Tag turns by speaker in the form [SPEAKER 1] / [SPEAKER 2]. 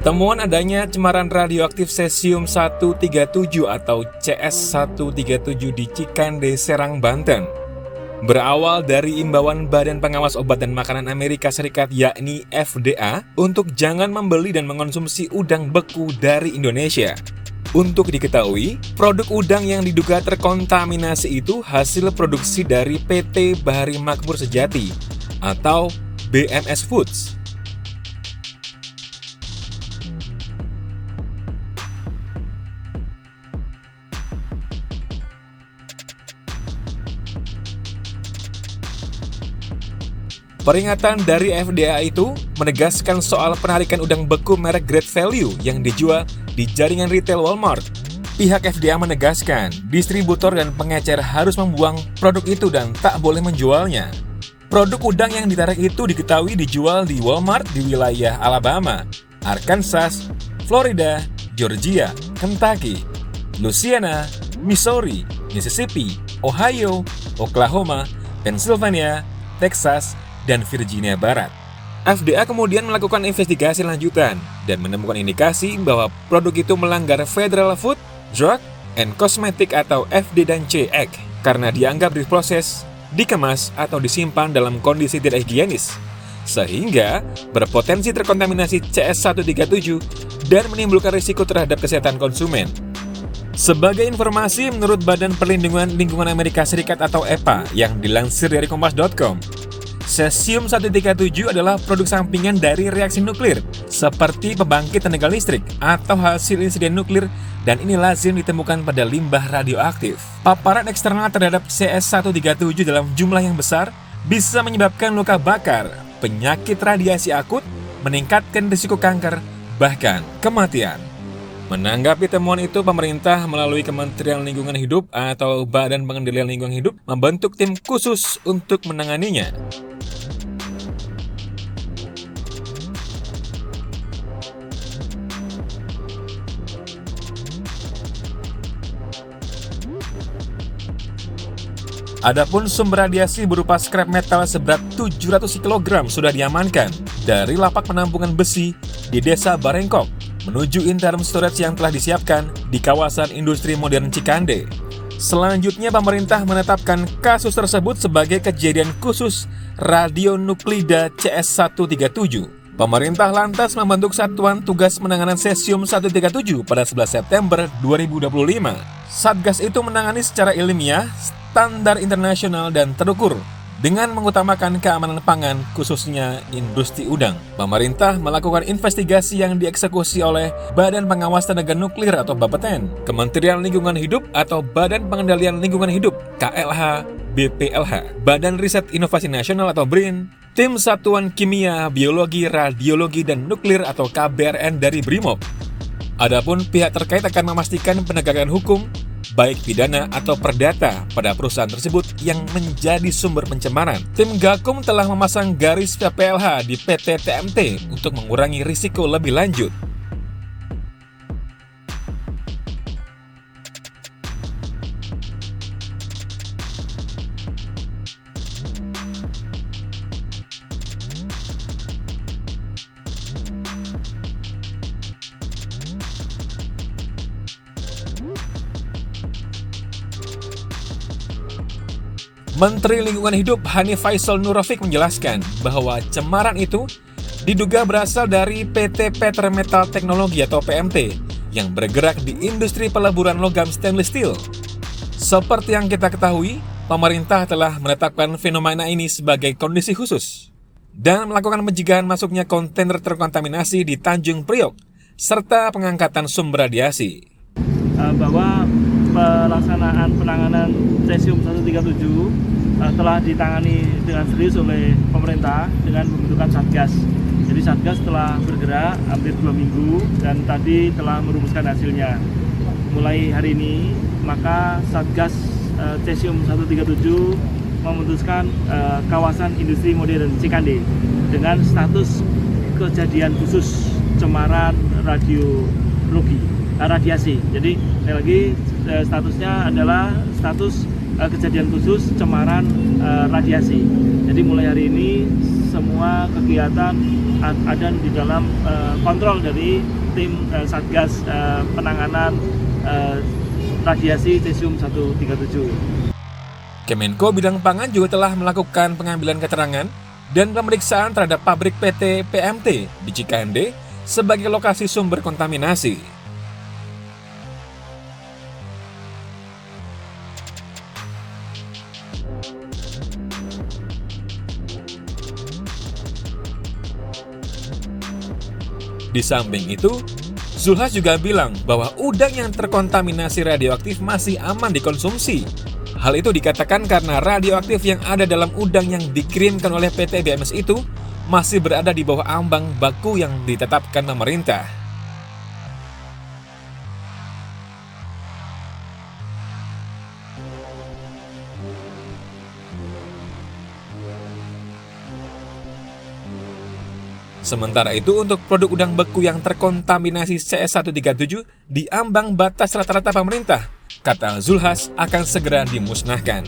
[SPEAKER 1] Temuan adanya cemaran radioaktif Cesium-137 atau CS-137 di Cikande, Serang, Banten berawal dari imbauan Badan Pengawas Obat dan Makanan Amerika Serikat yakni FDA untuk jangan membeli dan mengonsumsi udang beku dari Indonesia. Untuk diketahui, produk udang yang diduga terkontaminasi itu hasil produksi dari PT Bahari Makmur Sejati atau BMS Foods. Peringatan dari FDA itu menegaskan soal penarikan udang beku merek Great Value yang dijual di jaringan retail Walmart. Pihak FDA menegaskan, distributor dan pengecer harus membuang produk itu dan tak boleh menjualnya. Produk udang yang ditarik itu diketahui dijual di Walmart di wilayah Alabama, Arkansas, Florida, Georgia, Kentucky, Louisiana, Missouri, Mississippi, Ohio, Oklahoma, Pennsylvania, Texas, dan Virginia Barat. FDA kemudian melakukan investigasi lanjutan dan menemukan indikasi bahwa produk itu melanggar Federal Food, Drug, and Cosmetic atau FD&C Act karena dianggap diproses, dikemas, atau disimpan dalam kondisi tidak higienis, sehingga berpotensi terkontaminasi CS-137 dan menimbulkan risiko terhadap kesehatan konsumen. Sebagai informasi, menurut Badan Perlindungan Lingkungan Amerika Serikat atau EPA yang dilansir dari Kompas.com, Cesium-137 adalah produk sampingan dari reaksi nuklir, seperti pembangkit tenaga listrik atau hasil insiden nuklir, dan ini lazim ditemukan pada limbah radioaktif. Paparan eksternal terhadap CS-137 dalam jumlah yang besar bisa menyebabkan luka bakar, penyakit radiasi akut, meningkatkan risiko kanker, bahkan kematian. Menanggapi temuan itu, pemerintah melalui Kementerian Lingkungan Hidup atau Badan Pengendalian Lingkungan Hidup membentuk tim khusus untuk menanganinya. Adapun sumber radiasi berupa scrap metal seberat 700 kg sudah diamankan dari lapak penampungan besi di Desa Barengkok menuju interim storage yang telah disiapkan di kawasan industri modern Cikande. Selanjutnya, pemerintah menetapkan kasus tersebut sebagai kejadian khusus radionuklida CS-137. Pemerintah lantas membentuk Satuan Tugas Penanganan Cesium-137 pada 11 September 2025. Satgas itu menangani secara ilmiah, standar internasional, dan terukur dengan mengutamakan keamanan pangan, khususnya industri udang. Pemerintah melakukan investigasi yang dieksekusi oleh Badan Pengawas Tenaga Nuklir atau Bapeten, Kementerian Lingkungan Hidup atau Badan Pengendalian Lingkungan Hidup KLH, BPLH, Badan Riset Inovasi Nasional atau BRIN, Tim Satuan Kimia, Biologi, Radiologi, dan Nuklir atau KBRN dari BRIMOB. Adapun pihak terkait akan memastikan penegakan hukum, baik pidana atau perdata, pada perusahaan tersebut yang menjadi sumber pencemaran. Tim Gakum telah memasang garis PPLH di PT TMT untuk mengurangi risiko lebih lanjut. Menteri Lingkungan Hidup Hanif Faisal Nurrafiq menjelaskan bahwa cemaran itu diduga berasal dari PT Petrometal Teknologi atau PMT yang bergerak di industri peleburan logam stainless steel. Seperti yang kita ketahui, pemerintah telah menetapkan fenomena ini sebagai kondisi khusus dan melakukan pencegahan masuknya kontainer terkontaminasi di Tanjung Priok serta pengangkatan sumber radiasi.
[SPEAKER 2] Bahwa pelaksanaan penanganan Cesium-137 telah ditangani dengan serius oleh pemerintah dengan pembentukan Satgas. Jadi Satgas telah bergerak hampir 2 minggu dan tadi telah merumuskan hasilnya. Mulai hari ini, maka Satgas Cesium-137 memutuskan kawasan industri modern Cikande dengan status kejadian khusus cemaran radiasi. Jadi lagi statusnya adalah status kejadian khusus cemaran radiasi. Jadi mulai hari ini semua kegiatan ada di dalam kontrol dari tim Satgas penanganan radiasi cesium 137.
[SPEAKER 1] Kemenko Bidang Pangan juga telah melakukan pengambilan keterangan dan pemeriksaan terhadap pabrik PT PMT di Cikande sebagai lokasi sumber kontaminasi. Di samping itu, Zulhas juga bilang bahwa udang yang terkontaminasi radioaktif masih aman dikonsumsi. Hal itu dikatakan karena radioaktif yang ada dalam udang yang dikirimkan oleh PT BMS itu masih berada di bawah ambang baku yang ditetapkan pemerintah. Sementara itu untuk produk udang beku yang terkontaminasi CS137 di ambang batas rata-rata pemerintah, kata Zulhas akan segera dimusnahkan.